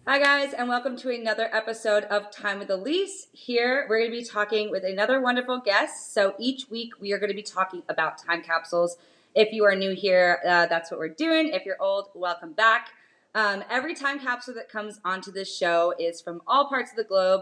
Hi guys, and welcome to another episode of Time with Elyse. Here we're going to be talking with another wonderful guest. So each week we are going to be talking about time capsules. If you are new here, that's what we're doing. If you're old, welcome back. Every time capsule that comes onto this show is from all parts of the globe.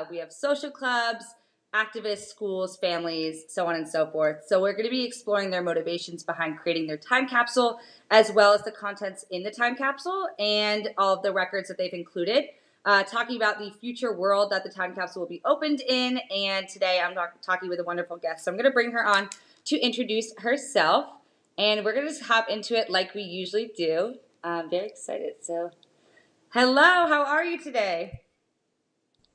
We have social clubs, activists, schools, families, so on and so forth. So we're going to be exploring their motivations behind creating their time capsule, as well as the contents in the time capsule and all of the records that they've included. Talking about the future world that the time capsule will be opened in. And today I'm talking with a wonderful guest. So I'm going to bring her on to introduce herself. And we're going to just hop into it like we usually do. I'm very excited. So, hello, how are you today?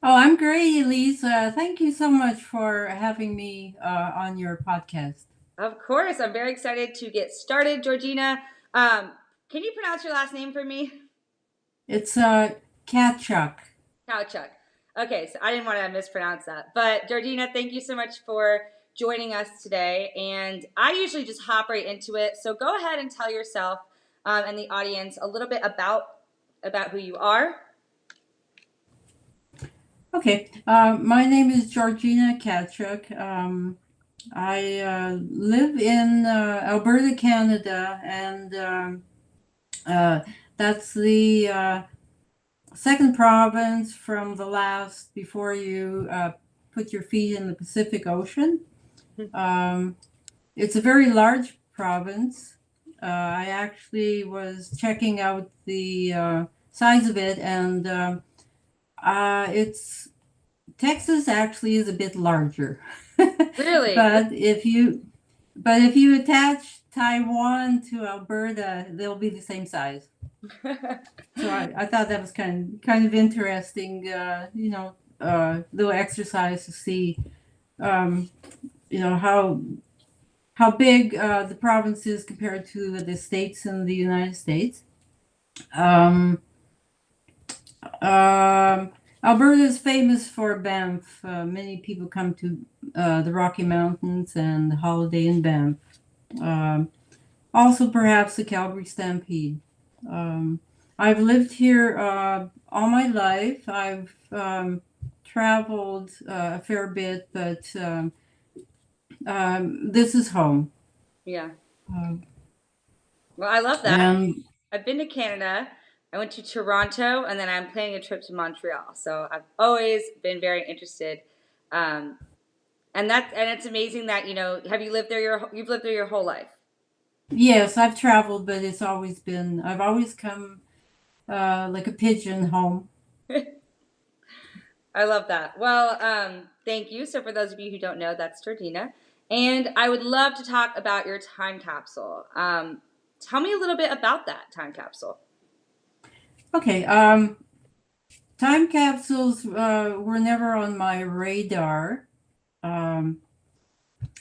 Oh, I'm great, Elyse. Thank you so much for having me on your podcast. Of course, I'm very excited to get started, Georgina. Um, can you pronounce your last name for me? It's Kachuk. Kachuk. Okay, so I didn't want to mispronounce that. But Georgina, thank you so much for joining us today. And I usually just hop right into it. So go ahead and tell yourself and the audience a little bit about who you are. Okay, my name is Georgina Kachuk. I live in Alberta, Canada, and uh, that's the second province from the last before you put your feet in the Pacific Ocean. Um, it's a very large province. I actually was checking out the size of it, and it's Texas actually is a bit larger. Really? But if you attach Taiwan to Alberta, they'll be the same size. So I thought that was kind of interesting. Little exercise to see, um, how big the province is compared to the states in the United States. Um, Alberta is famous for Banff. Many people come to the Rocky Mountains and holiday in Banff. Um, Also, perhaps the Calgary Stampede. Um, I've lived here all my life. I've traveled a fair bit, but this is home. Yeah. Um, Well, I love that. and I've been to Canada. I went to Toronto, and then I'm planning a trip to Montreal. So I've always been very interested. Um, and it's amazing that have you lived there you've lived there your whole life. yes, I've traveled, but I've always come like a pigeon home. I love that. Well, thank you. So for those of you who don't know, that's Georgina, and I would love to talk about your time capsule. Tell me a little bit about that time capsule. Okay, time capsules were never on my radar. Um,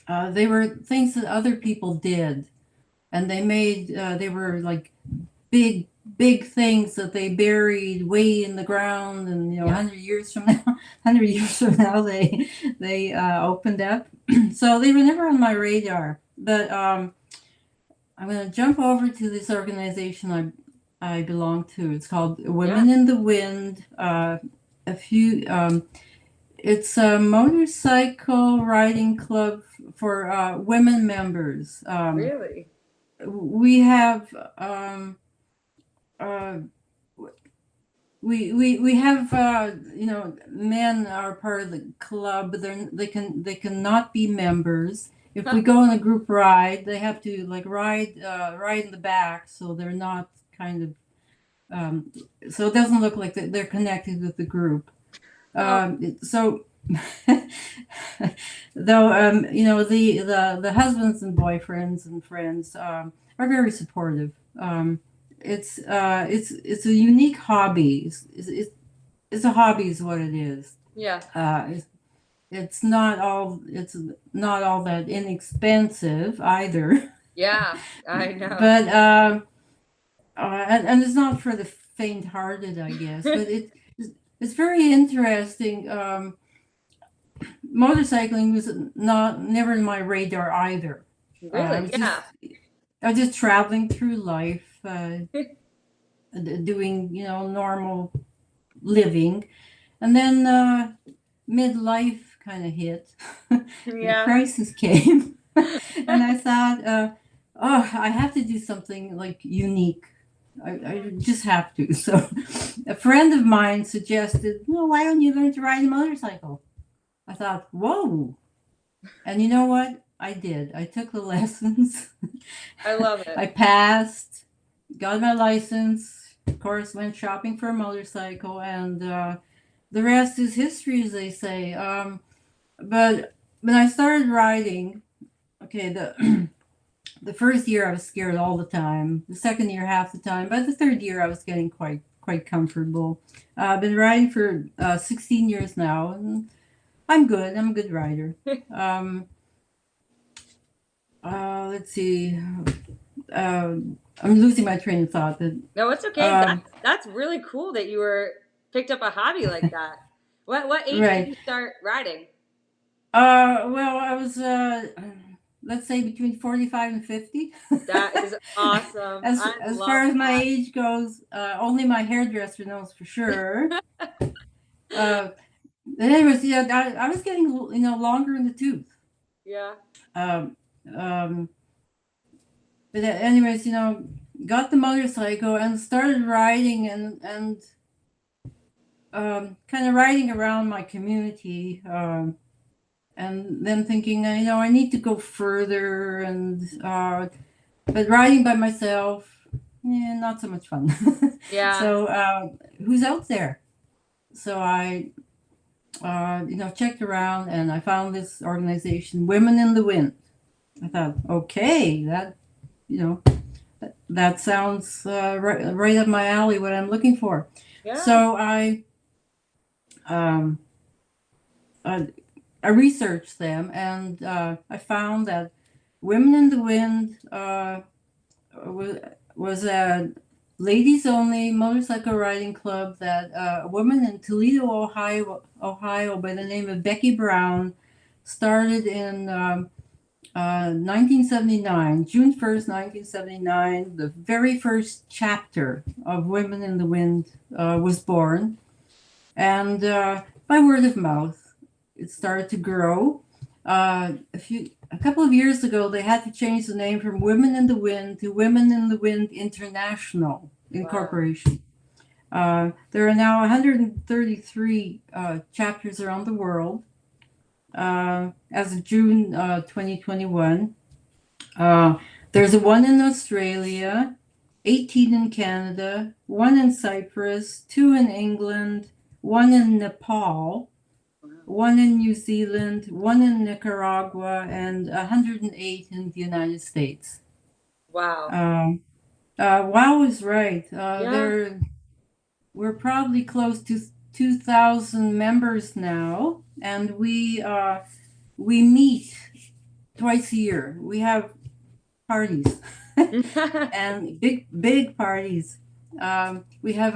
they were things that other people did, and they were like big big things that they buried way in the ground, and 100 years from now 100 years from now they opened up. So they were never on my radar, but I'm going to jump over to this organization I belong to. It's called Yeah. Women in the Wind. A few It's a motorcycle riding club for women members. Really? We have uh, we have men are part of the club, but they cannot be members. If we go on a group ride, they have to like ride in the back, so they're not kind of so it doesn't look like they're connected with the group. Oh, So though the husbands and boyfriends and friends are very supportive. It's a unique hobby. It's a hobby is what it is. yeah. It's, it's not all that inexpensive either. Yeah, I know. But and it's not for the faint-hearted, I guess. But it's very interesting. Motorcycling was not never in my radar either. I Really? was Yeah. just I was just traveling through life. doing, normal living. And then midlife kind of hit. The Yeah. crisis came. And I thought, oh, I have to do something like unique. I just have to. So a friend of mine suggested, well, why don't you learn to ride a motorcycle? I thought, whoa. And you know what? I did. I took the lessons. I love it. I passed, got my license, of course, went shopping for a motorcycle, and the rest is history, as they say. But when I started riding, okay, the first year I was scared all the time. The second year, half the time. By the third year, I was getting quite comfortable. I've been riding for 16 years now, and I'm good. I'm a good rider. Um, let's see. I'm losing my train of thought. But No, it's okay. um, That's really cool that you were picked up a hobby like that. What age did right. you start riding? Well, I was let's say between 45 and 50. That is awesome. I As far love as my age goes, only my hairdresser knows for sure. that. Uh, anyways, yeah, I was getting longer in the tooth. Yeah. Um, um, but anyways, got the motorcycle and started riding and kind of riding around my community. And then thinking, I need to go further, and but riding by myself, not so much fun. Yeah. So who's out there? So I, checked around and I found this organization, Women in the Wind. I thought, okay, you know, that sounds right up my alley, what I'm looking for. Yeah. So um, I, I researched them, and I found that Women in the Wind was a ladies only motorcycle riding club that a woman in Toledo, Ohio, by the name of Becky Brown started in 1979, June 1st, 1979. The very first chapter of Women in the Wind was born. And by word of mouth, it started to grow. A couple of years ago, they had to change the name from Women in the Wind to Women in the Wind International Wow. Incorporation. There are now 133 chapters around the world. As of June 2021, there's a one in Australia, 18 in Canada, one in Cyprus, two in England, one in Nepal, Wow. one in New Zealand, one in Nicaragua, and 108 in the United States. Wow. Wow is right. Yeah. We're probably close to 2,000 members now, and we meet twice a year. We have parties and big parties. We have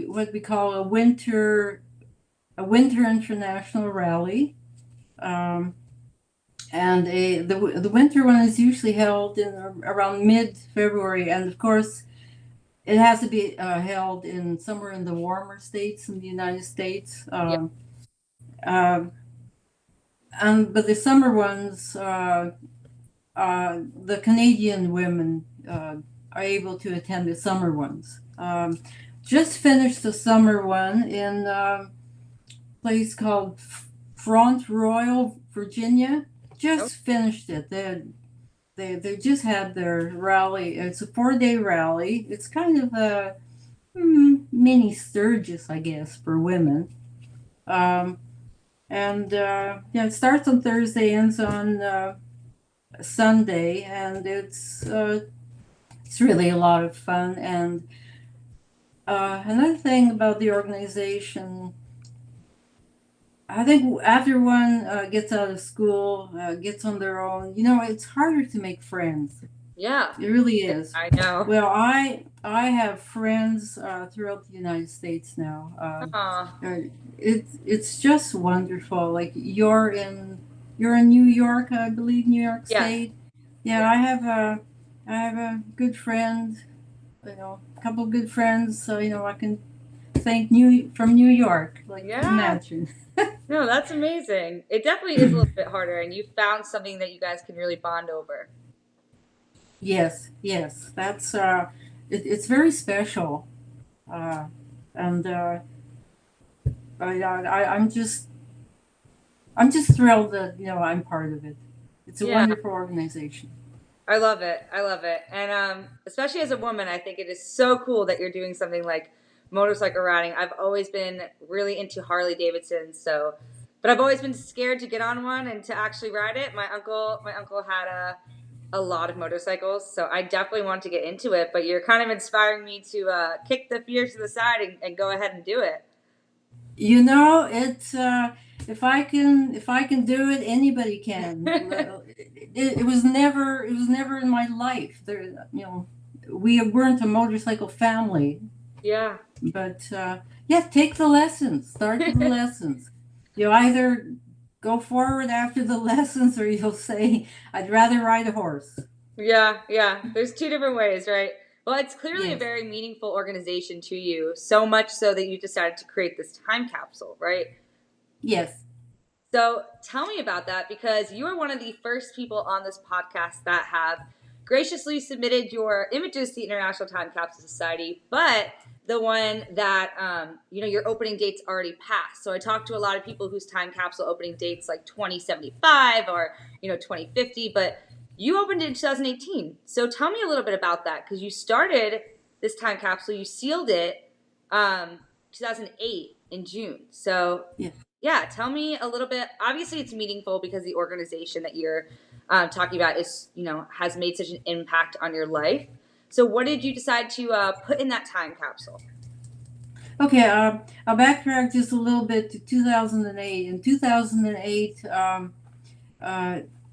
what we call a winter international rally. Um, and the winter one is usually held in around mid-February, and of course it has to be held in somewhere in the warmer states in the United States. Yeah. But the summer ones, the Canadian women are able to attend the summer ones. Just finished the summer one in a place called Front Royal, Virginia. Oh, Just finished it. They just had their rally. It's a 4-day rally. It's kind of a mini Sturgis, I guess, for women. Um, and yeah, it starts on Thursday, ends on Sunday, and it's really a lot of fun. And another thing about the organization, I think after one gets out of school, gets on their own, it's harder to make friends. yeah. It really is. I know. Well, I have friends throughout the United States now. Aw. It's just wonderful. Like you're in New York, I believe, New York Yes. State. Yeah, Yeah. I have a good friend. a couple good friends. So I can thank New York. Like, Yeah. imagine. No, that's amazing. It definitely is a little bit harder, and you found something that you guys can really bond over. Yes, yes, that's it's very special, uh, and I'm just thrilled that I'm part of it. It's a Yeah. wonderful organization. I love it. I love it. And especially as a woman, I think it is so cool that you're doing something like motorcycle riding. I've always been really into Harley Davidson, so but I've always been scared to get on one and to actually ride it. My uncle had a lot of motorcycles, so I definitely want to get into it, but you're kind of inspiring me to kick the fears to the side and go ahead and do it. It's if I can do it, anybody can. It was never in my life. We weren't a motorcycle family, Yeah. but yeah, take the lessons. Start the lessons. You either go forward after the lessons, or you'll say, "I'd rather ride a horse." Yeah, yeah. There's two different ways, right? Well, it's clearly a Yes, very meaningful organization to you, so much so that you decided to create this time capsule, right? yes. So tell me about that because you are one of the first people on this podcast that have graciously submitted your images to the International Time Capsule Society, but the one that your opening date's already passed. So I talked to a lot of people whose time capsule opening dates like 2075 or 2050, but you opened it in 2018. So tell me a little bit about that because you started this time capsule, you sealed it 2008 in June. So Yeah. yeah, tell me a little bit. Obviously, it's meaningful because the organization that you're talking about has made such an impact on your life. So, what did you decide to put in that time capsule? Okay, I'll backtrack just a little bit to 2008. In 2008,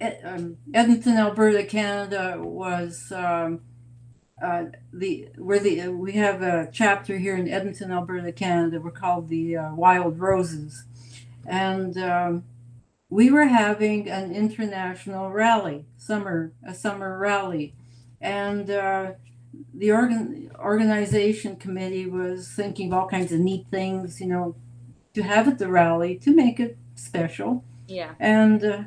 Edmonton, Alberta, Canada was the where the we have a chapter here in Edmonton, Alberta, Canada. We're called the Wild Roses, and we were having an international rally, a summer rally, and the organization committee was thinking of all kinds of neat things, to have at the rally to make it special. Yeah. And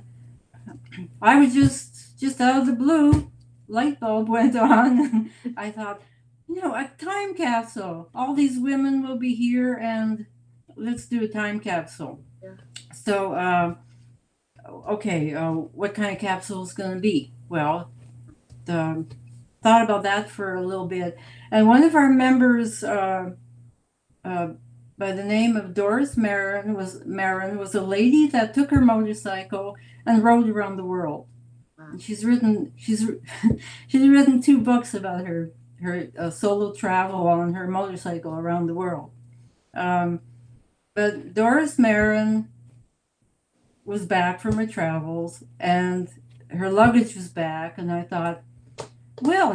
I was just out of the blue, light bulb went on, and I thought, a time capsule. All these women will be here, and let's do a time capsule. Yeah. So, okay, what kind of capsule is going to be? Well, the, thought about that for a little bit, and one of our members, uh, by the name of Doris Marin was a lady that took her motorcycle and rode around the world. Wow. And she's written two books about her solo travel on her motorcycle around the world. Um, but Doris Marin was back from her travels, and her luggage was back, and I thought, well,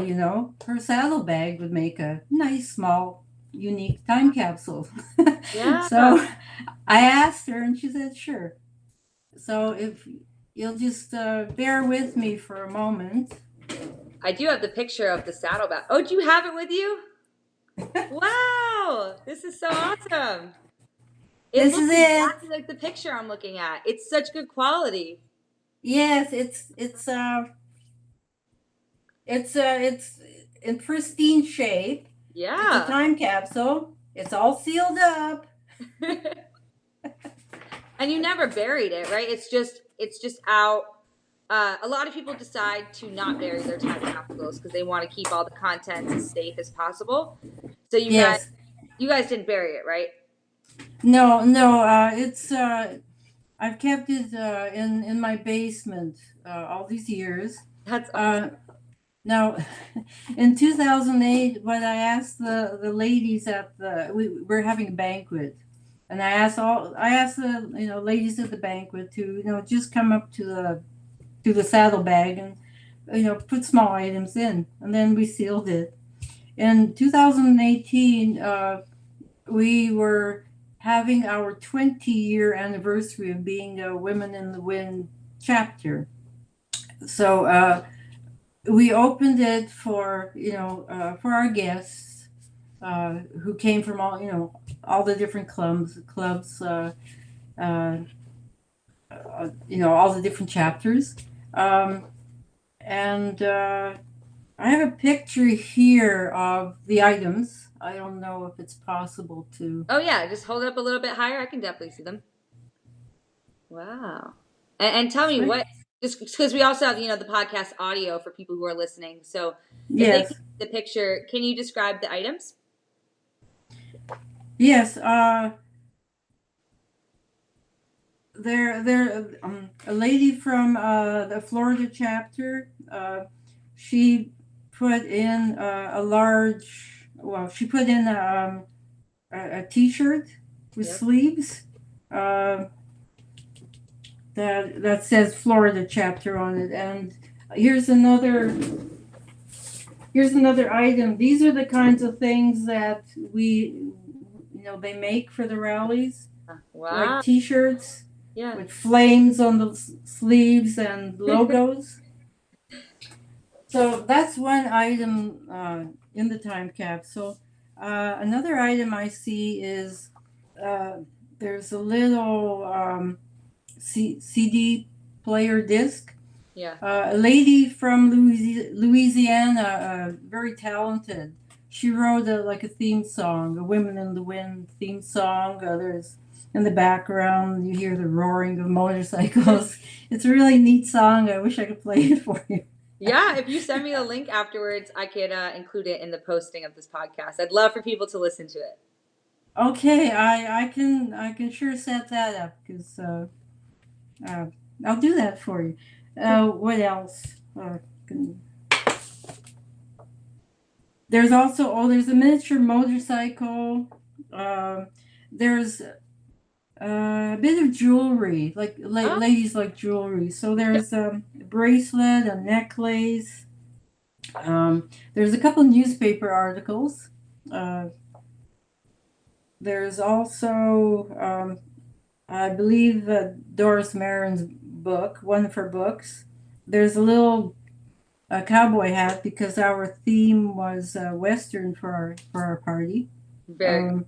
her saddlebag would make a nice, small, unique time capsule. Yeah. So I asked her, and she said, sure. So if you'll just bear with me for a moment. I do have the picture of the saddlebag. Oh, do you have it with you? Wow. This is so awesome. It This is looks it. exactly like the picture I'm looking at. It's such good quality. Yes, it's in pristine shape. It's a Yeah. time capsule. It's all sealed up. And you never buried it, right? It's just out. A lot of people decide to not bury their time capsules because they want to keep all the contents as safe as possible. So Yes. you guys didn't bury it, right? No, no. It's I've kept it in my basement all these years. That's Uh, Now, in 2008, when I asked the ladies we were having a banquet, and I asked the ladies at the banquet to just come up to the saddlebag and put small items in, and then we sealed it. In 2018, we were having our 20-year anniversary of being a Women in the Wind chapter. So we opened it for for our guests who came from all the different clubs all the different chapters. Um, and I have a picture here of the items. I don't know if it's possible to. Oh yeah, just hold it up a little bit higher. I can definitely see them. Wow. And tell me what, just because we also have, the podcast audio for people who are listening. So if they can Yes, see the picture, can you describe the items? yes. A lady from the Florida chapter. She put in a large. Well, she put in a T-shirt with Yep. sleeves. Uh, that says Florida chapter on it. And here's another here's another item. These are the kinds of things that they make for the rallies, like Wow. T-shirts Yeah. with flames on the sleeves and logos. So that's one item in the time capsule. Another item I see is uh, there's a little CD player disc. Yeah. A lady from Louisiana, very talented. She wrote like a theme song, a Women in the Wind theme song. There's in the background you hear the roaring of motorcycles. It's a really neat song. I wish I could play it for you. Yeah, if you send me the link afterwards, I could include it in the posting of this podcast. I'd love for people to listen to it. Okay, I can sure set that up because uh, I'll do that for you. What else? Can- there's a miniature motorcycle. There's a bit of jewelry, like Oh, ladies like jewelry. So yeah. there's a bracelet, a necklace. There's a couple newspaper articles. Uh, there's also, I believe, Doris Marin's book, one of her books. There's a cowboy hat because our theme was Western for our party. Very. Um,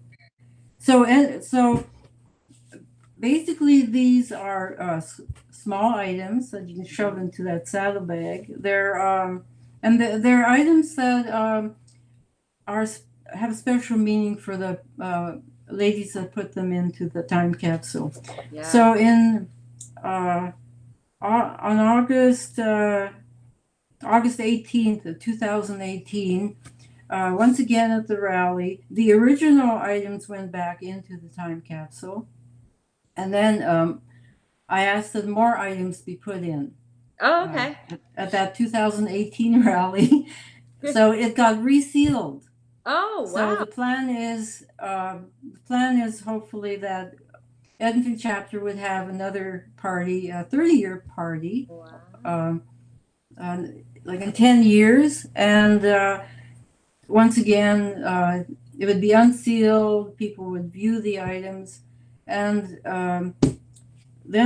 so basically, these are small items that you can shove into that saddlebag. They're items that are have special meaning for the ladies that put them into the time capsule. Yeah. So uh, on August 18th of 2018, once again at the rally, the original items went back into the time capsule, and then I asked that more items be put in Oh, uh, okay. at that 2018 rally. So it got resealed. Oh, So wow. the plan is hopefully that Edmonton chapter would have another party, a 30-year party, Wow. um, uh, like in 10 years, and once again, it would be unsealed. People would view the items, and then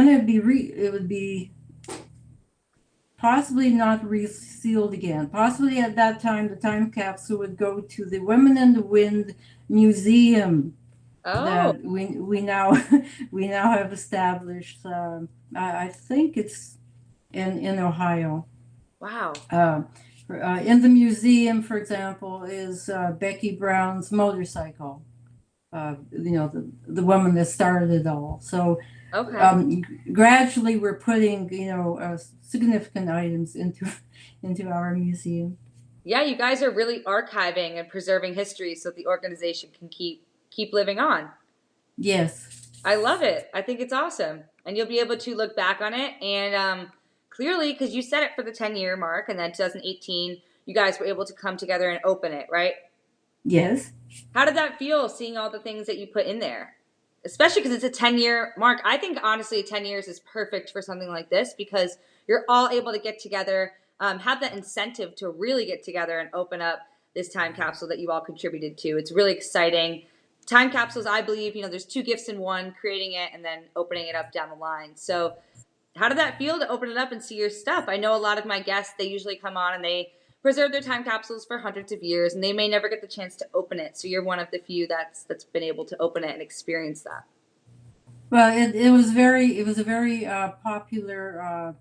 it would be possibly not resealed again. Possibly at that time, the time capsule would go to the Women in the Wind Museum Oh, that we now we now have established. I think it's in Ohio. wow. Uh, in the museum, for example, is Becky Brown's motorcycle. The woman that started it all. So Okay. gradually, we're putting significant items into our museum. Yeah, you guys are really archiving and preserving history so that the organization can keep living on. Yes, I love it. I think it's awesome. And you'll be able to look back on it and clearly because you set it for the 10-year mark and then 2018 you guys were able to come together and open it, right? yes, How did that feel seeing all the things that you put in there? Especially because it's a 10-year mark. I think honestly 10 years is perfect for something like this because you're all able to get together, have that incentive to really get together and open up this time capsule that you all contributed to. It's really exciting. Time capsules, I believe, there's two gifts in one, creating it and then opening it up down the line. So how did that feel to open it up and see your stuff? I know a lot of my guests, they usually come on and they preserve their time capsules for hundreds of years, and they may never get the chance to open it. So you're one of the few that's been able to open it and experience that. Well, it was a very popular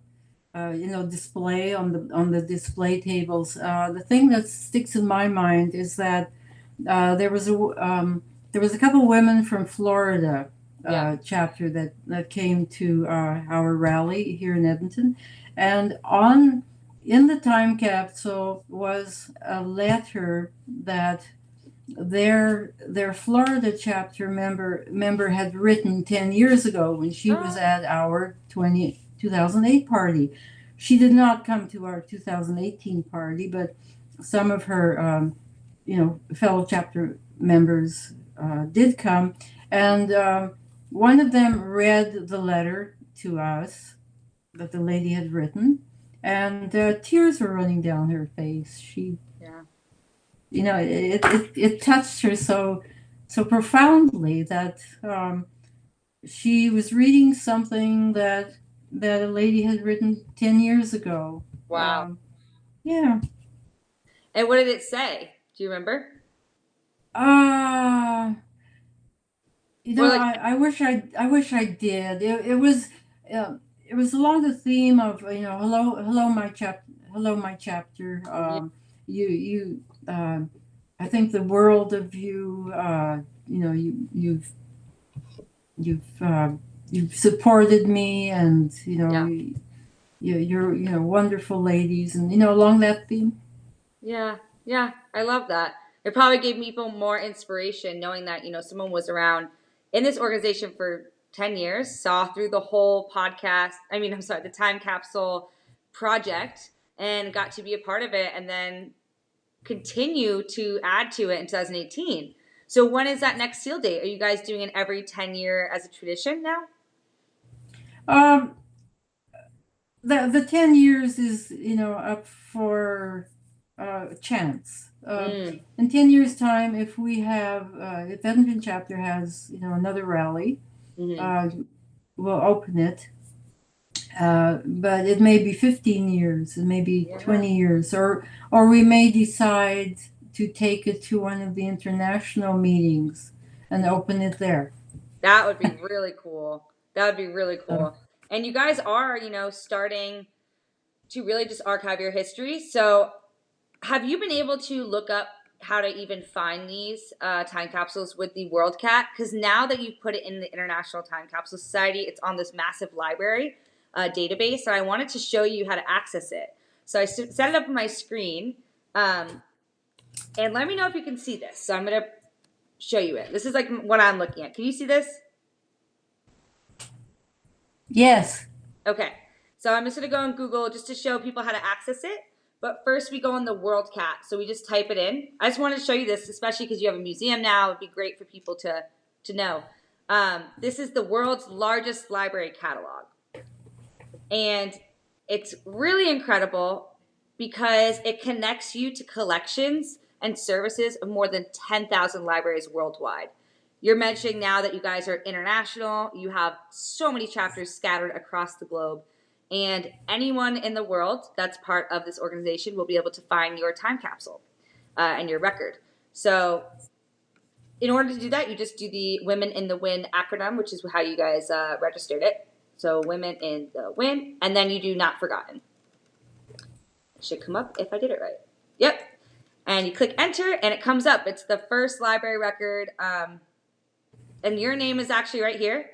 display on the display tables. The thing that sticks in my mind is that there was there was a couple women from Florida Yeah. chapter that came to our rally here in Edmonton, and on in the time capsule was a letter that their Florida chapter member had written 10 years ago when she was Oh, at our 2008 party. She did not come to our 2018 party, but some of her fellow chapter members did come, and one of them read the letter to us that the lady had written, and tears were running down her face. She yeah. it touched her so profoundly that she was reading something that a lady had written 10 years ago. Wow. Yeah. And what did it say? Do you remember? uh Or like, I wish I did. It was along the theme of hello my chapter. yeah, You I think the world of you, you've you've supported me, and yeah, you're wonderful ladies, and along that theme. yeah, yeah. I love that. It probably gave people more inspiration knowing that, someone was around in this organization for 10 years, saw through the whole podcast. I mean, I'm sorry, the time capsule project, and got to be a part of it, and then continue to add to it in 2018. So when is that next seal date? Are you guys doing it every 10-year as a tradition now? Um, the 10 years is up for chance. Mm, In 10 years' time, if we have if Edmonton chapter has another rally, mm-hmm. uh, we'll open it. But it may be 15 years, it may be Yeah. 20 years, or we may decide to take it to one of the international meetings and open it there. That would be really cool. That would be really So, cool. And you guys are, starting to really just archive your history. So, have you been able to look up how to even find these time capsules with the World Cat? Because now that you've put it in the International Time Capsule Society, it's on this massive library database, and I wanted to show you how to access it. So I set it up on my screen, and let me know if you can see this. So I'm going to show you it. This is like what I'm looking at. Can you see this? yes. Okay, so I'm just gonna go on Google just to show people how to access it. But first we go on the World Cat. So we just type it in. I just wanted to show you this, especially because you have a museum now. It'd be great for people to know. This is the world's largest library catalog. And it's really incredible because it connects you to collections and services of more than 10,000 libraries worldwide. You're mentioning now that you guys are international. You have so many chapters scattered across the globe. And anyone in the world that's part of this organization will be able to find your time capsule and your record. So, in order to do that, you just do the Women in the Wind acronym, which is how you guys registered it. So, Women in the Wind. And then you do Not Forgotten. It should come up if I did it right. Yep. And you click enter, and it comes up. It's the first library record. And your name is actually right here,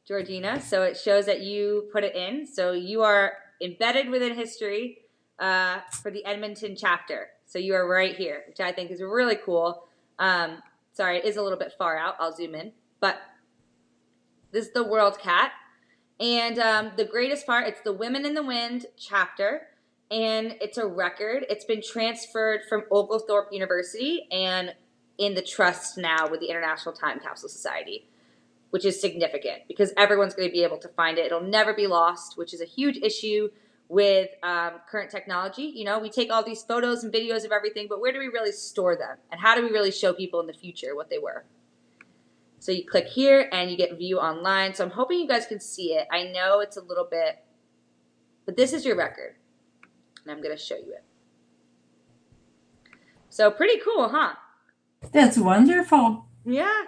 Georgina. So it shows that you put it in. So you are embedded within history for the Edmonton chapter. So you are right here, which I think is really cool. Sorry, it is a little bit far out. I'll zoom in. But this is the World Cat. And the greatest part, it's the Women in the Wind chapter. And it's a record. It's been transferred from Oglethorpe University and in the trust now with the International Time Capsule Society, which is significant because everyone's going to be able to find it. It'll never be lost, which is a huge issue with current technology. We take all these photos and videos of everything, but where do we really store them? And how do we really show people in the future what they were? So you click here and you get view online. So I'm hoping you guys can see it. I know it's a little bit But this is your record, and I'm going to show you it. So pretty cool, huh? That's wonderful. Yeah.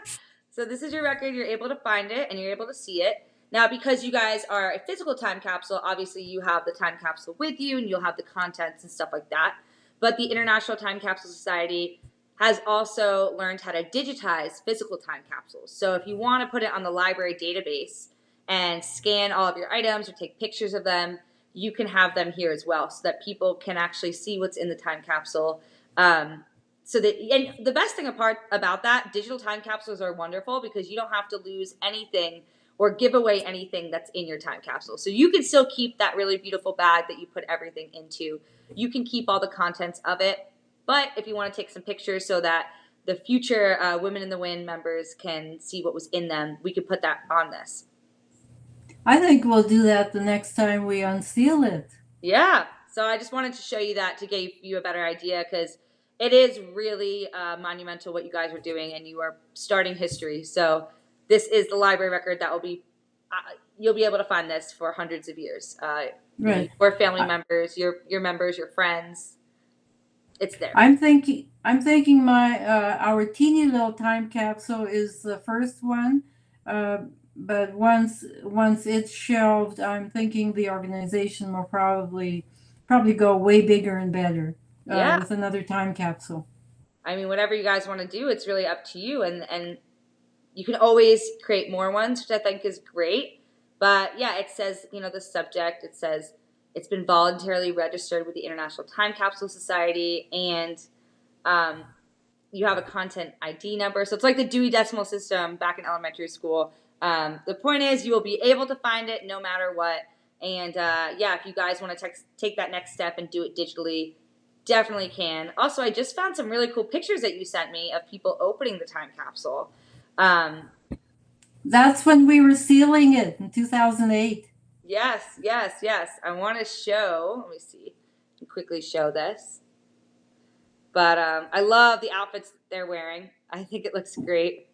So this is your record. You're able to find it and you're able to see it. Now, because you guys are a physical time capsule, obviously you have the time capsule with you and you'll have the contents and stuff like that. But the International Time Capsule Society has also learned how to digitize physical time capsules. So if you want to put it on the library database and scan all of your items or take pictures of them, you can have them here as well so that people can actually see what's in the time capsule. So that, and the best thing about that, digital time capsules are wonderful because you don't have to lose anything or give away anything that's in your time capsule. So you can still keep that really beautiful bag that you put everything into. You can keep all the contents of it. But if you want to take some pictures so that the future Women in the Wind members can see what was in them, we could put that on this. I think we'll do that the next time we unseal it. Yeah. So I just wanted to show you that to give you a better idea because it is really monumental what you guys are doing and you are starting history. So this is the library record that will be, you'll be able to find this for hundreds of years. Right. Your family members, your members, your friends. It's there. I'm thinking my our teeny little time capsule is the first one, but once it's shelved, I'm thinking the organization will probably go way bigger and better with another time capsule. I mean, whatever you guys want to do, it's really up to you, and you can always create more ones, which I think is great. But yeah, it says, the subject, it says it's been voluntarily registered with the International Time Capsule Society, and you have a content ID number. So it's like the Dewey Decimal System back in elementary school. The point is you will be able to find it no matter what. And if you guys want to take that next step and do it digitally, definitely can. Also, I just found some really cool pictures that you sent me of people opening the time capsule. That's when we were sealing it in 2008. Yes. I want to show, let me see, quickly show this. But I love the outfits they're wearing. I think it looks great.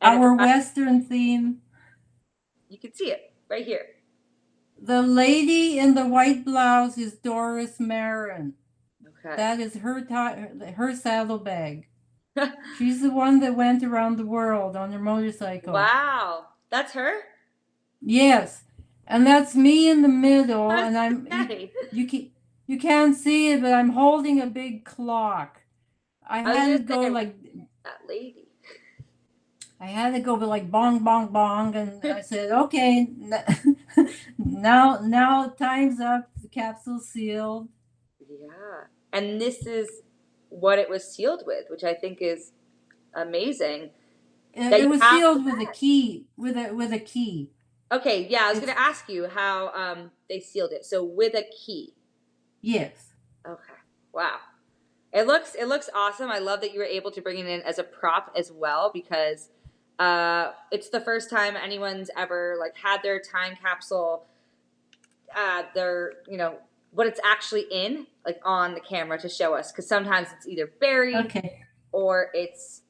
And our Western theme. You can see it right here. The lady in the white blouse is Doris Marin. Okay. That is her saddlebag. She's the one that went around the world on her motorcycle. Wow. That's her? Yes. And that's me in the middle. And I'm you can't see it, but I'm holding a big clock. I had to go like that lady. I had to go like bong bong bong, and I said, okay, now time's up. The capsule's sealed. Yeah, and this is what it was sealed with, which I think is amazing. It was sealed with a key. With a key. Okay, yeah, I was going to ask you how they sealed it. So with a key. Yes. Okay. Wow. It looks awesome. I love that you were able to bring it in as a prop as well because it's the first time anyone's ever had their time capsule, what it's actually in, on the camera to show us. Because sometimes it's either buried or it's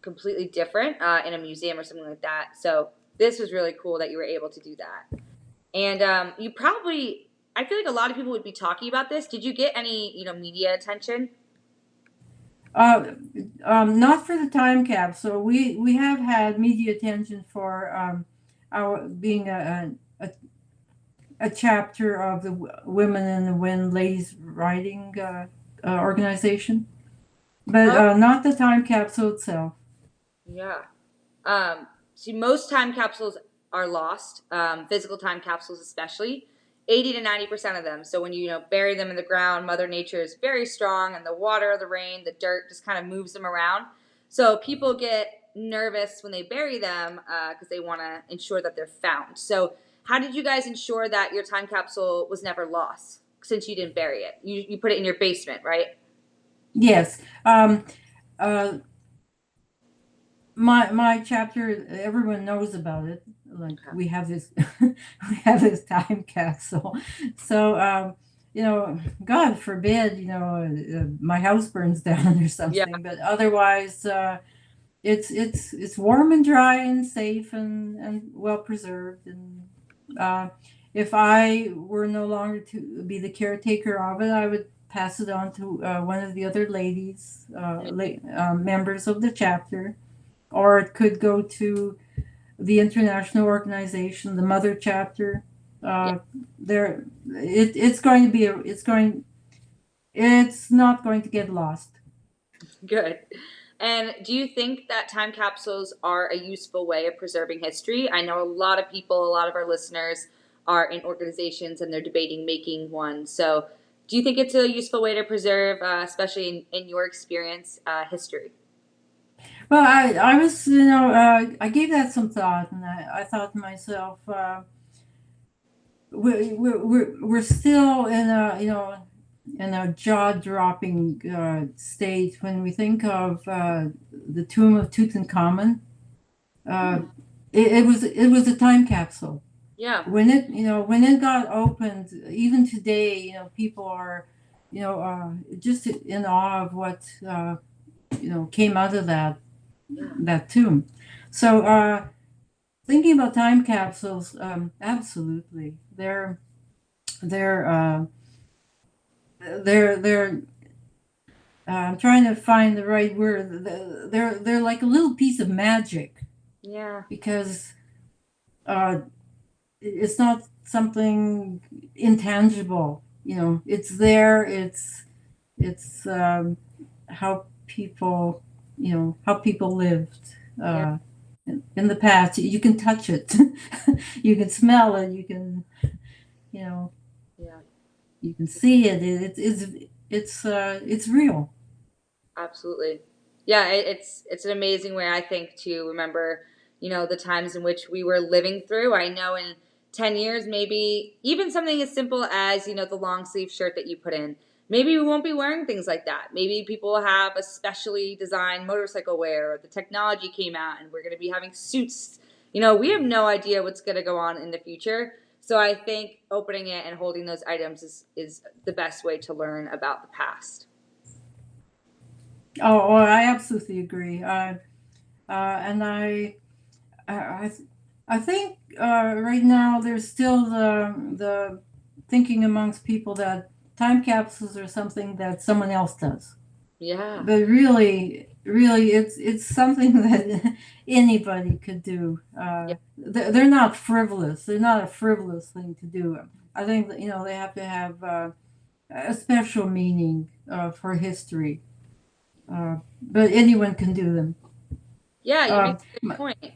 completely different in a museum or something like that. So this was really cool that you were able to do that. And you probably, I feel like a lot of people would be talking about this. Did you get any, media attention? Not for the time capsule. We have had media attention for our being a chapter of the Women in the Wind Ladies Writing organization, but not the time capsule itself. Yeah. See, most time capsules are lost, physical time capsules especially, 80 to 90% of them. So when you bury them in the ground, Mother Nature is very strong, and the water, the rain, the dirt just kind of moves them around. So people get nervous when they bury them because they want to ensure that they're found. So how did you guys ensure that your time capsule was never lost since you didn't bury it? You put it in your basement, right? Yes. My chapter, everyone knows about it. We have this time capsule. So God forbid, my house burns down or something. Yeah. But otherwise, it's warm and dry and safe and well preserved. And if I were no longer to be the caretaker of it, I would pass it on to one of the other ladies, members of the chapter, or it could go to the international organization, the mother chapter. Yeah, There, it's going to be it's not going to get lost. good. And do you think that time capsules are a useful way of preserving history? I know a lot of people, a lot of our listeners are in organizations and they're debating making one. So, do you think it's a useful way to preserve, especially in your experience, history? Well, I was, I gave that some thought, and I thought to myself, we're still in a, in a jaw-dropping state when we think of the tomb of Tutankhamun. Uh, it was a time capsule. Yeah, When it got opened, even today, people are, just in awe of what came out of yeah, that tomb. So thinking about time capsules, absolutely, they're they're I'm trying to find the right word. They're like a little piece of magic yeah, because uh, it's not something intangible. It's there. It's how people how people lived yeah, in the past. You can touch it, you can smell it, you know yeah. you can see it. It's real. Absolutely. Yeah, it's an amazing way I think to remember, the times in which we were living through. I know in 10 years maybe even something as simple as, the long sleeve shirt that you put in. Maybe we won't be wearing things like that. Maybe people will have a specially designed motorcycle wear or the technology came out and we're going to be having suits. We have no idea what's going to go on in the future. So I think opening it and holding those items is the best way to learn about the past. Oh, I absolutely agree. And I, I think right now there's still the thinking amongst people that time capsules are something that someone else does. Yeah. But really, it's something that anybody could do. Yeah. They're not frivolous. They're not a frivolous thing to do. I think that they have to have a special meaning for history. But anyone can do them. Yeah, you make Uh, a good point.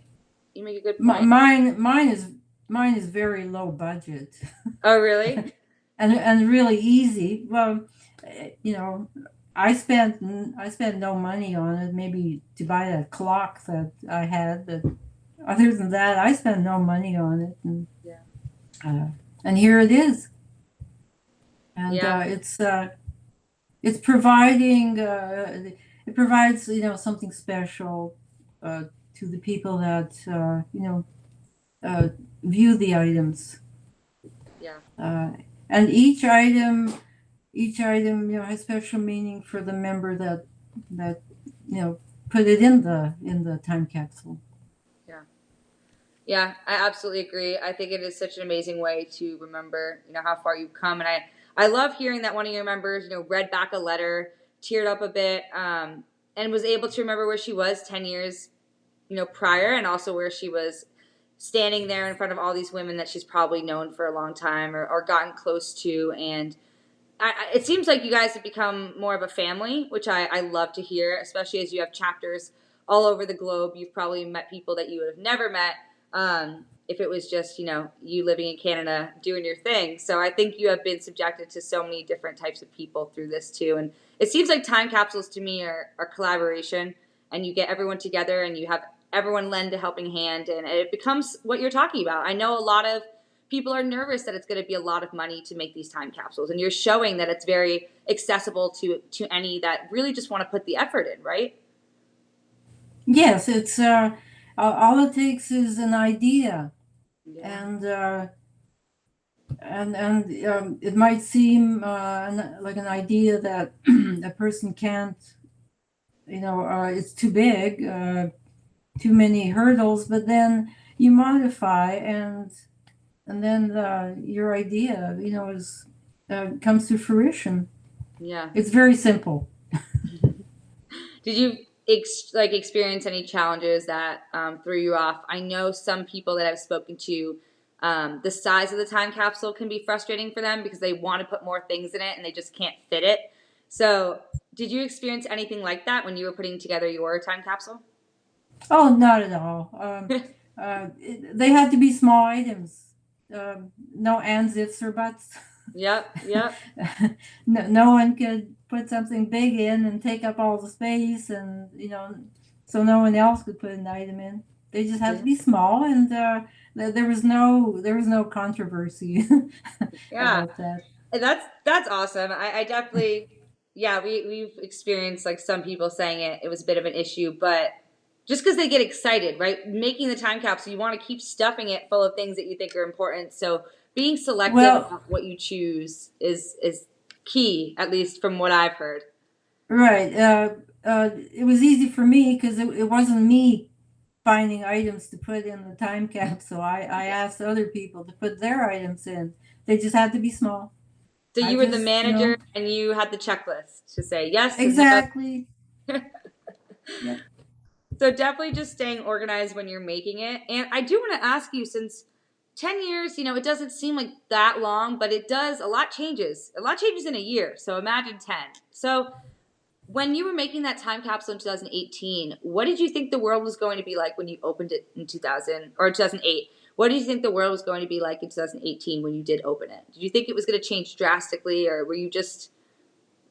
You make a good m- point. mine mine is mine is very low budget Oh, really? and really easy. Well, you know, I spent no money on it. Maybe to buy that clock that I had, but other than that, I spent no money on it, Yeah. uh, and here it is, and Yeah. it's providing it provides something special uh, to the people that uh, view the items. Yeah. Uh, and each item has special meaning for the member that put it in the time capsule. Yeah. Yeah, I absolutely agree. I think it is such an amazing way to remember, how far you've come. And I love hearing that one of your members, read back a letter, teared up a bit, and was able to remember where she was 10 years, prior, and also where she was standing there in front of all these women that she's probably known for a long time or gotten close to. And it seems like you guys have become more of a family, which I love to hear, especially as you have chapters all over the globe. You've probably met people that you would have never met if it was just, you living in Canada doing your thing. So I think you have been subjected to so many different types of people through this too. And it seems like time capsules to me are collaboration, and you get everyone together and you have everyone lend a helping hand, and it becomes what you're talking about. I know a lot of people are nervous that it's going to be a lot of money to make these time capsules, and you're showing that it's very accessible to any that really just want to put the effort in, right? Yes, it's all it takes is an idea, Yeah. and it might seem like an idea that a person can't, it's too big, too many hurdles, but then you modify, and your idea, is comes to fruition. Yeah. It's very simple. Did you experience any challenges that threw you off? I know some people that I've spoken to, the size of the time capsule can be frustrating for them because they want to put more things in it and they just can't fit it. So, did you experience anything like that when you were putting together your time capsule? Oh, not at all. They had to be small items. No ands, ifs, or buts. Yep, yep. No one could put something big in and take up all the space, and so no one else could put an item in. They just had to Yeah. be small, and there was no controversy Yeah. about that. And that's awesome. I definitely, yeah, we've experienced like some people saying it was a bit of an issue, but just because they get excited, right? Making the time capsule, you want to keep stuffing it full of things that you think are important. So being selective Well, about what you choose is key, at least from what I've heard. right. It was easy for me because it wasn't me finding items to put in the time capsule. I asked other people to put their items in. They just had to be small. So I you were the just, manager and you had the checklist to say yes and no. exactly. Yep. So definitely just staying organized when you're making it. And I do want to ask you, since 10 years, it doesn't seem like that long, but it does, a lot changes. A lot changes in a year. So imagine 10. So when you were making that time capsule in 2018, what did you think the world was going to be like when you opened it in 2000 or 2008? What did you think the world was going to be like in 2018 when you did open it? Did you think it was going to change drastically, or were you just,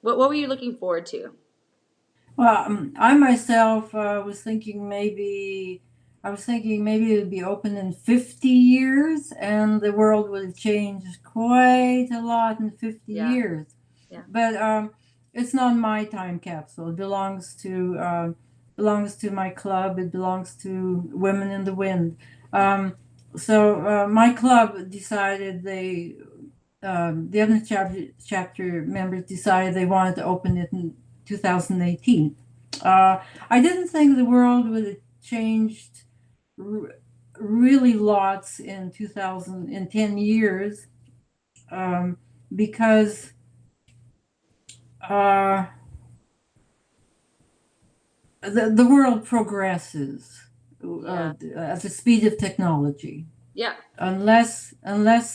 what were you looking forward to? Well, I myself was thinking maybe it would be open in 50 years and the world would have changed quite a lot in 50 Yeah, years. yeah. But it's not my time capsule. It belongs to my club. It belongs to Women in the Wind. So my club decided the other chapter members decided they wanted to open it in 2018. I didn't think the world would have changed r- really lots in 2000 in 10 years, because uh, the world progresses Yeah. at the speed of technology. Yeah. Unless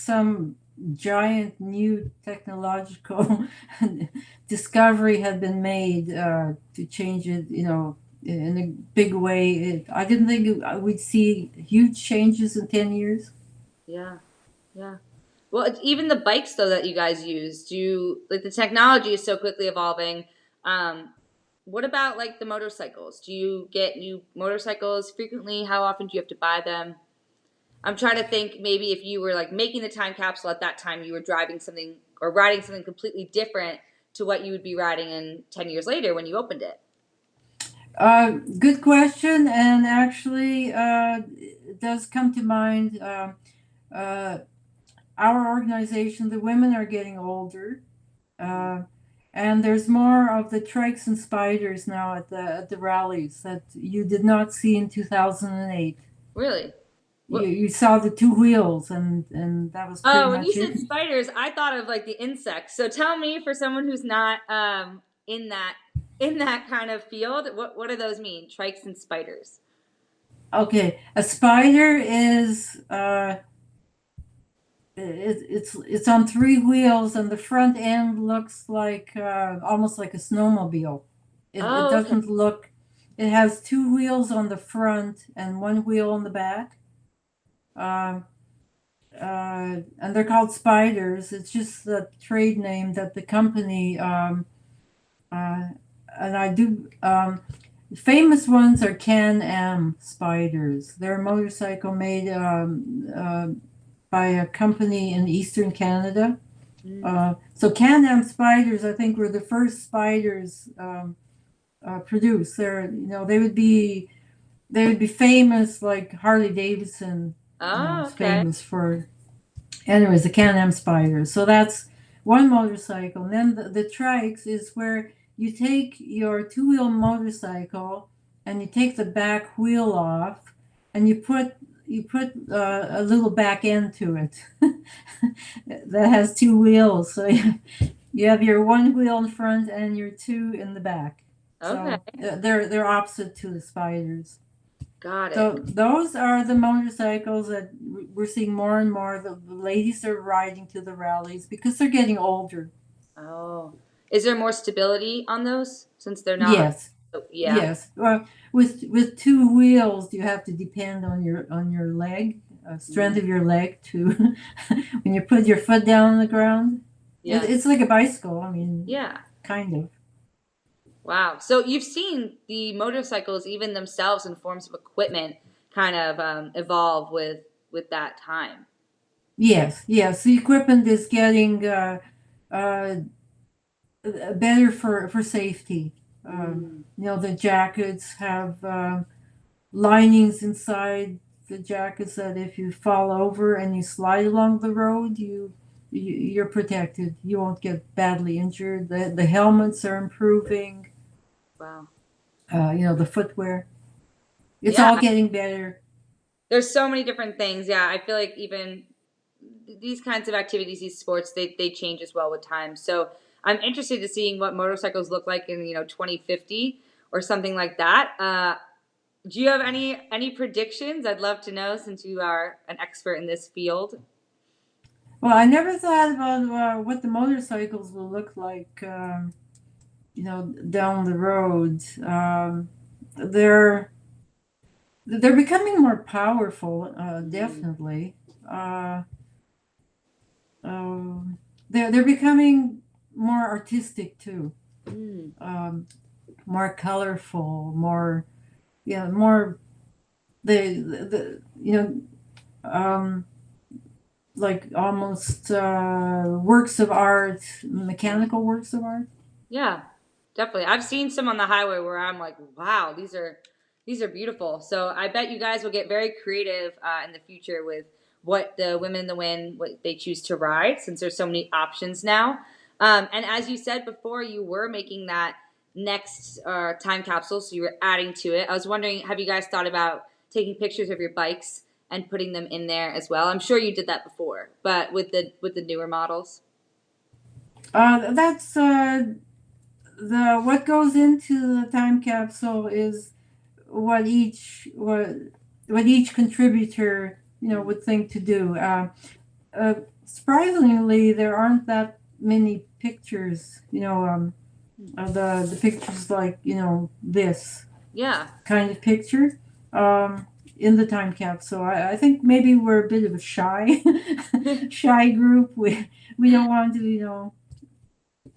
some giant new technological discovery had been made to change it, in a big way. I didn't think we'd see huge changes in 10 years. Yeah. Yeah. Well, even the bikes though that you guys use, do you like the technology is so quickly evolving? Um, what about like the motorcycles? Do you get new motorcycles frequently? How often do you have to buy them? I'm trying to think maybe if you were like making the time capsule at that time, you were driving something or riding something completely different to what you would be riding in 10 years later when you opened it. Good question, and actually, it does come to mind. Uh, our organization, the women are getting older, uh, and there's more of the trikes and spiders now at the rallies that you did not see in 2008. Really? You What? you saw the two wheels, and that was pretty Oh, when you much it. said spiders, I thought of like the insects. So tell me, for someone who's not in that kind of field, what do those mean? Trikes and spiders. Okay, a spider is it's on three wheels, and the front end looks like almost like a snowmobile. It Oh, okay. doesn't look. It has two wheels on the front and one wheel on the back. Um, and they're called spiders. It's just the trade name that the company uh, and I do. Famous ones are Can-Am spiders. They're a motorcycle made by a company in eastern Canada. Mm. So Can-Am spiders, I think, were the first spiders produced. They would be famous like Harley Davidson, Oh, is okay. famous for. Anyways, the Can-Am spiders. So that's one motorcycle. And then the trikes is where you take your two-wheel motorcycle and you take the back wheel off and you put you put a little back end to it that has two wheels. So you have your one wheel in front and your two in the back. Okay, So they're opposite to the spiders. got it. So those are the motorcycles that we're seeing more and more. The ladies are riding to the rallies because they're getting older. Oh, is there more stability on those since they're not? Yes, Oh, yeah. yes. Well, with two wheels, you have to depend on your leg, strength Mm, of your leg to when you put your foot down on the ground. It's yes. like a bicycle. I mean, Yeah. kind of. Wow. So you've seen the motorcycles, even themselves, in forms of equipment, kind of evolve with that time. Yes, yes. The equipment is getting uh, better for safety. Mm, The jackets have linings inside the jackets that if you fall over and you slide along the road, you're protected. You won't get badly injured. The helmets are improving. wow. The footwear. It's Yeah. all getting better. There's so many different things. Yeah, I feel like even these kinds of activities, these sports, they change as well with time. So I'm interested to seeing what motorcycles look like in 2050 or something like that. Do you have any predictions? I'd love to know since you are an expert in this field. Well, I never thought about what the motorcycles will look like. Down the road. They're they're becoming more powerful, Mm, definitely. Uh, they're becoming more artistic too, mm, um, more colorful, more the like almost works of art, yeah. mechanical works of art. Yeah, definitely. I've seen some on the highway where I'm like, wow, these are beautiful. So I bet you guys will get very creative in the future with what the women in the wind what they choose to ride, since there's so many options now. And as you said before, you were making that next time capsule, so you were adding to it. I was wondering, have you guys thought about taking pictures of your bikes and putting them in there as well? I'm sure you did that before, but with the newer models. That's the what goes into the time capsule is what each contributor Mm. would think to do. Uh, Surprisingly, there aren't that many pictures. Of the pictures like this Yeah. kind of picture um, in the time capsule. I think maybe we're a bit of a shy shy group. We don't want to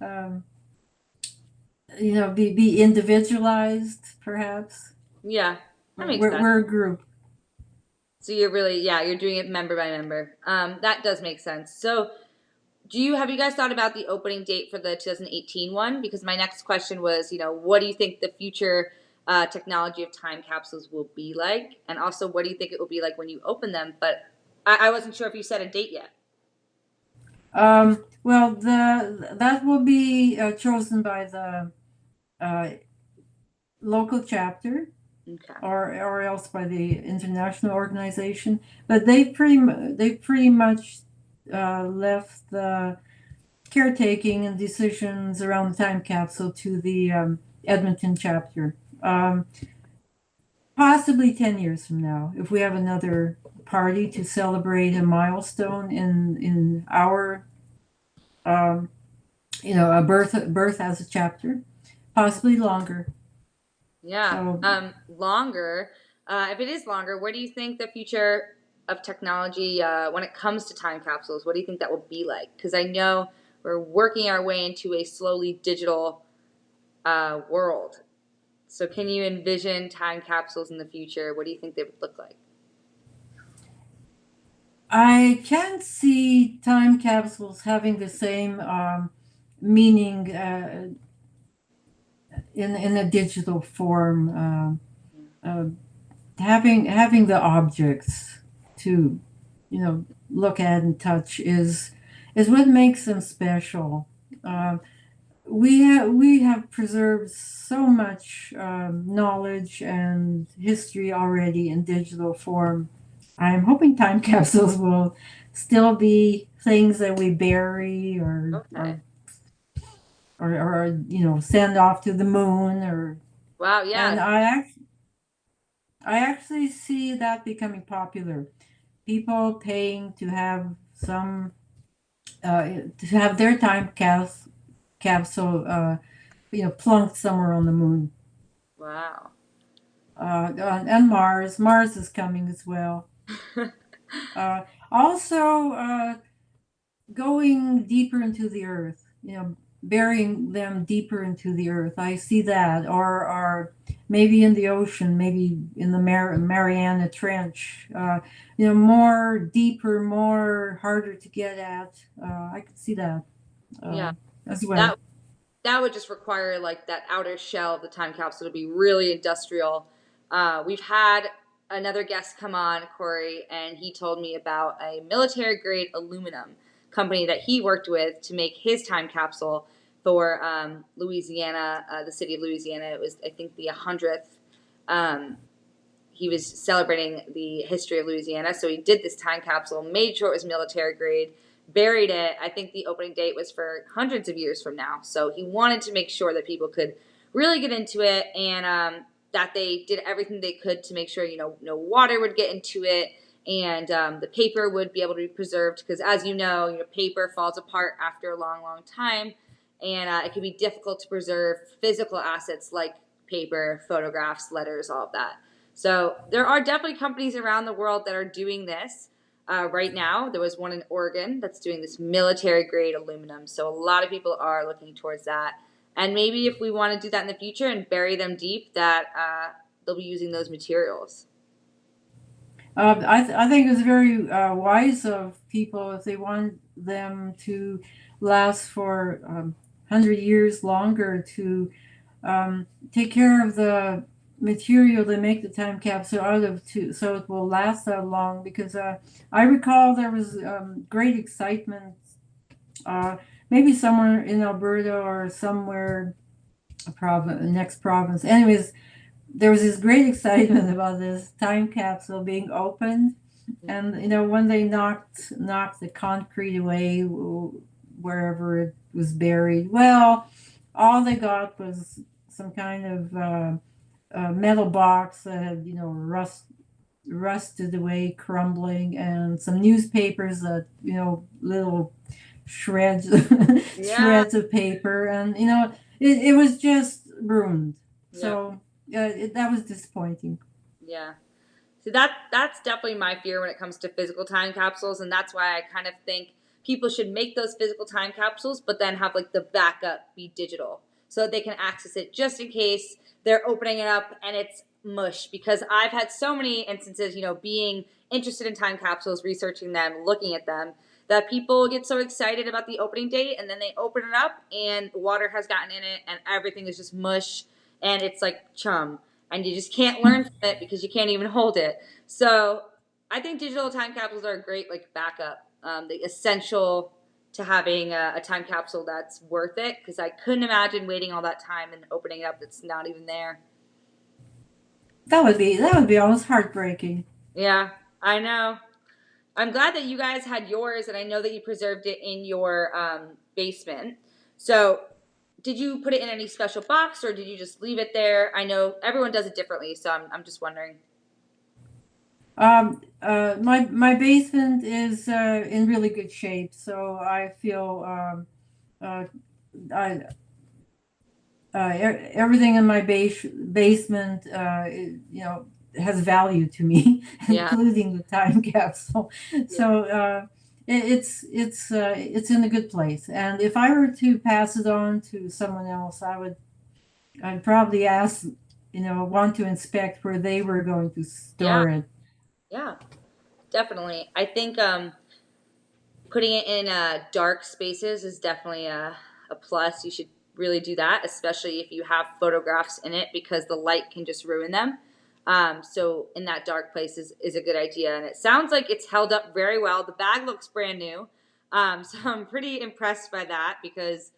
um, be individualized perhaps. Yeah, that makes We're, sense. we're a group. So you're really, yeah, you're doing it member by member. That does make sense. So have you guys thought about the opening date for the 2018 one? Because my next question was, what do you think the future technology of time capsules will be like? And also, what do you think it will be like when you open them? But I wasn't sure if you set a date yet. Well, the that will be chosen by the uh, local chapter Okay. or else by the international organization. But they pretty much left the caretaking and decisions around the time capsule to the Edmonton chapter. Possibly 10 years from now, if we have another party to celebrate a milestone in our um, a birth as a chapter, possibly longer. Yeah. So Longer. If it is longer, where do you think the future of technology when it comes to time capsules? What do you think that will be like? Because I know we're working our way into a slowly digital world. So, can you envision time capsules in the future? What do you think they would look like? I can't see time capsules having the same meaning in a digital form. Uh, having the objects to look at and touch is what makes them special. We have preserved so much knowledge and history already in digital form. I'm hoping time capsules will still be things that we bury or Okay. send off to the moon or Wow. and Yeah. I actually see that becoming popular. People paying to have to have their capsule plunked somewhere on the moon. Wow. And Mars. Mars is coming as well. Uh, Also, going deeper into the earth, burying them deeper into the earth. I see that, or maybe in the ocean, maybe in the Mariana Trench. More deeper, more harder to get at. I could see that Yeah. uh, as well. That that would just require like that outer shell of the time capsule to be really industrial. We've had another guest come on, Corey, and he told me about a military grade aluminum company that he worked with to make his time capsule for Louisiana, the city of Louisiana. It was, I think, the 100th. Um, he was celebrating the history of Louisiana. So he did this time capsule, made sure it was military grade, buried it. I think the opening date was for hundreds of years from now. So he wanted to make sure that people could really get into it and that they did everything they could to make sure, no water would get into it and the paper would be able to be preserved because, as paper falls apart after a long, long time. And it can be difficult to preserve physical assets like paper, photographs, letters, all of that. So there are definitely companies around the world that are doing this right now. There was one in Oregon that's doing this military grade aluminum. So a lot of people are looking towards that. And maybe if we want to do that in the future and bury them deep, that they'll be using those materials. I think it's very wise of people if they want them to last for 100 years longer to take care of the material they make the time capsule out of so it will last that long because I recall there was great excitement uh, maybe somewhere in Alberta or somewhere next province. Anyways, there was this great excitement about this time capsule being opened, and when they knocked the concrete away wherever it was buried, well, all they got was some kind of metal box that had rusted away, crumbling, and some newspapers that little shreds Yeah, shreds of paper, and it was just ruined. yeah, So that was disappointing. yeah. So that's definitely my fear when it comes to physical time capsules, and that's why I kind of think people should make those physical time capsules, but then have like the backup be digital, so that they can access it just in case they're opening it up and it's mush. Because I've had so many instances, being interested in time capsules, researching them, looking at them, that people get so excited about the opening date, and then they open it up and water has gotten in it, and everything is just mush, and it's like chum and you just can't learn from it because you can't even hold it. So I think digital time capsules are a great like backup, the essential to having a time capsule that's worth it because I couldn't imagine waiting all that time and opening it up that's not even there. That would be almost heartbreaking. Yeah, I know. I'm glad that you guys had yours, and I know that you preserved it in your basement. So, did you put it in any special box, or did you just leave it there? I know everyone does it differently, so I'm just wondering. My basement is in really good shape, so I feel uh, I everything in my basement, has value to me, Yeah, including the time capsule. yeah, So it's in a good place. And if I were to pass it on to someone else, I'd probably ask, want to inspect where they were going to yeah, store it. yeah. Definitely. I think putting it in dark spaces is definitely a plus. You should really do that, especially if you have photographs in it, because the light can just ruin them. So in that dark place is a good idea. And it sounds like it's held up very well. The bag looks brand new. So I'm pretty impressed by that because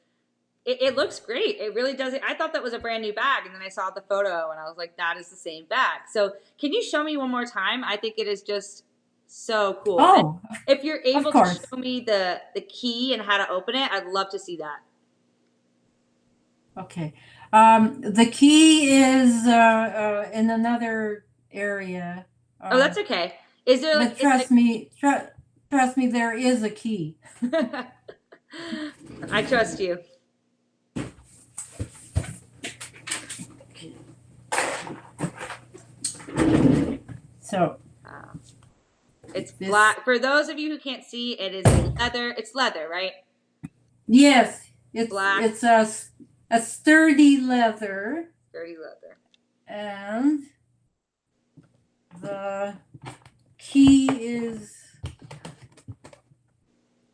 it looks great. It really does. I thought that was a brand new bag. And then I saw the photo and I was like, that is the same bag. So can you show me one more time? I think it is just So cool. And Oh, if you're of able to course. show me the key and how to open it, I'd love to see that. Okay. The key is in another area. Oh, that's okay. Is there But like is trust me, there is a key. it I trust you. So Um, it's this, black. For those of you who can't see, it is leather. It's leather, right? yes, Black, it's a sturdy leather, dirty leather. and the key is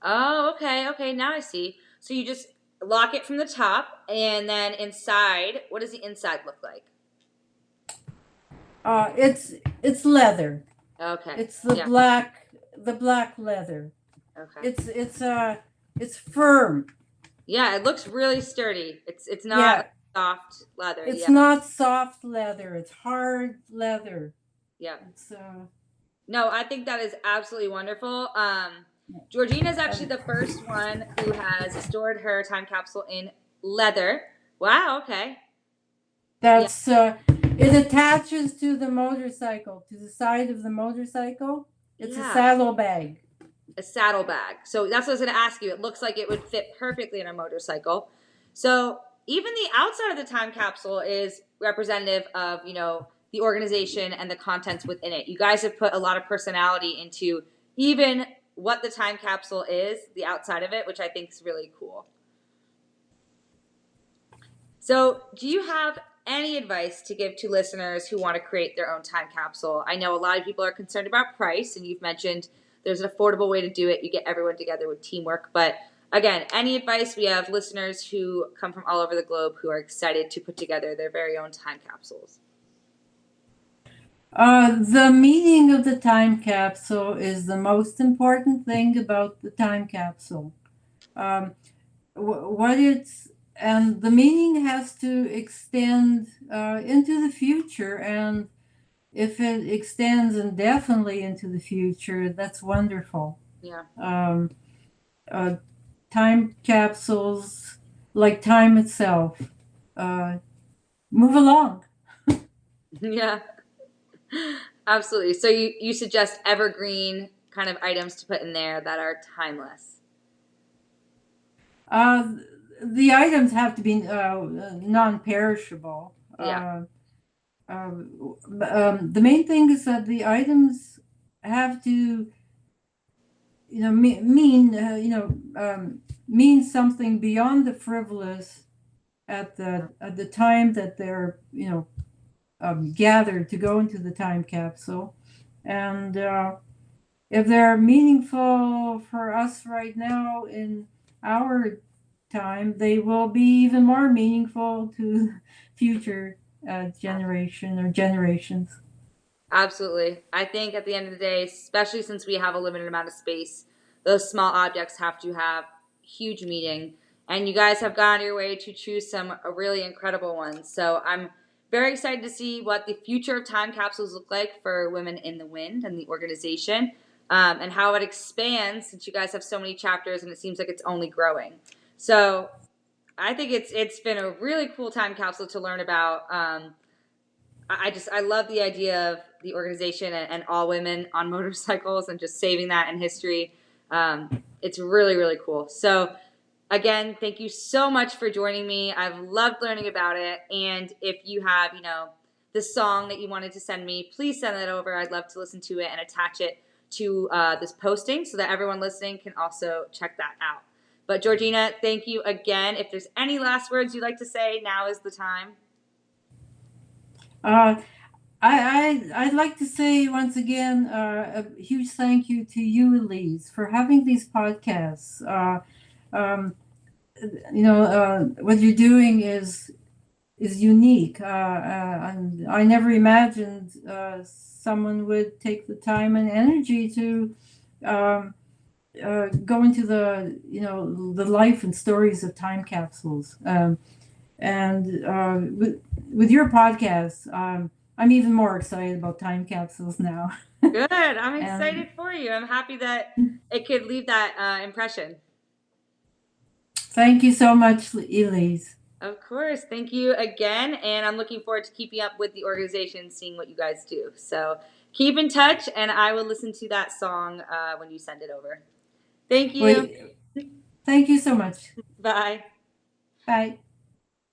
Oh, okay, okay. Now I see. So you just lock it from the top, and then inside, what does the inside look like? it's leather. Okay. It's Yeah. the black leather. Okay. It's firm. Yeah, it looks really sturdy. It's not Yeah, like soft leather. it's Yeah. not soft leather. It's hard leather. Yeah. It's No, I think that is absolutely wonderful. Georgina is actually and the first one who has stored her time capsule in leather. Wow. Okay. Yeah. that's it attaches to the motorcycle, to the side of the motorcycle. It's a Yeah. saddlebag. A saddlebag. So that's what I was going to ask you. It looks like it would fit perfectly in a motorcycle. So even the outside of the time capsule is representative of, the organization and the contents within it. You guys have put a lot of personality into even what the time capsule is, the outside of it, which I think is really cool. So, do you have any advice to give to listeners who want to create their own time capsule? I know a lot of people are concerned about price, and you've mentioned there's an affordable way to do it. You get everyone together with teamwork. But again, any advice? We have listeners who come from all over the globe who are excited to put together their very own time capsules. The meaning of the time capsule is the most important thing about the time capsule. What it's and the meaning has to extend into the future, and if it extends indefinitely into the future, that's wonderful. Yeah. Uh, time capsules, like time itself, move along. Yeah. Absolutely. So you suggest evergreen kind of items to put in there that are timeless. Uh, the items have to be non-perishable. Yeah. The main thing is that the items have to, mean something beyond the frivolous at the time that they're, gathered to go into the time capsule, and if they're meaningful for us right now in our time, they will be even more meaningful to future generation or generations. Absolutely. I think at the end of the day, especially since we have a limited amount of space, those small objects have to have huge meaning. And you guys have gone your way to choose some really incredible ones. So I'm very excited to see what the future of time capsules look like for Women in the Wind and the organization, and how it expands since you guys have so many chapters and it seems like it's only growing. So I think it's been a really cool time capsule to learn about. I love the idea of the organization and all women on motorcycles and just saving that in history. It's really, really cool. So again, thank you so much for joining me. I've loved learning about it. And if you have, the song that you wanted to send me, please send that over. I'd love to listen to it and attach it to this posting so that everyone listening can also check that out. But Georgina, thank you again. If there's any last words you'd like to say, now is the time. Uh, I'd like to say once again a huge thank you to you, Elyse, for having these podcasts. What you're doing is unique, and I never imagined someone would take the time and energy to go into the life and stories of time capsules. And with your podcast, I'm even more excited about time capsules now. Good. I'm And excited for you. I'm happy that it could leave that impression. thank you so much, Elise. Of course. Thank you again. And I'm looking forward to keeping up with the organization, seeing what you guys do. So keep in touch, and I will listen to that song when you send it over. Thank you. Wait, thank you so much. Bye. Bye.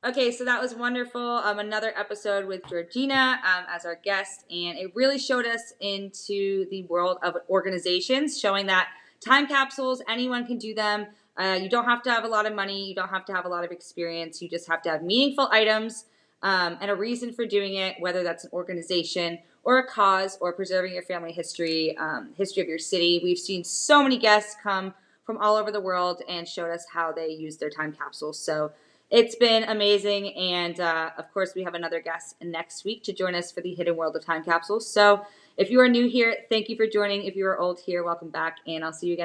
Okay, so that was wonderful. Another episode with Georgina as our guest, and it really showed us into the world of organizations, showing that time capsules, anyone can do them. You don't have to have a lot of money, you don't have to have a lot of experience, you just have to have meaningful items and a reason for doing it, whether that's an organization or a cause or preserving your family history, history of your city. We've seen so many guests come from all over the world and showed us how they use their time capsules. So it's been amazing, and of course, we have another guest next week to join us for the hidden world of time capsules. So if you are new here, thank you for joining. If you are old here, welcome back, and I'll see you again.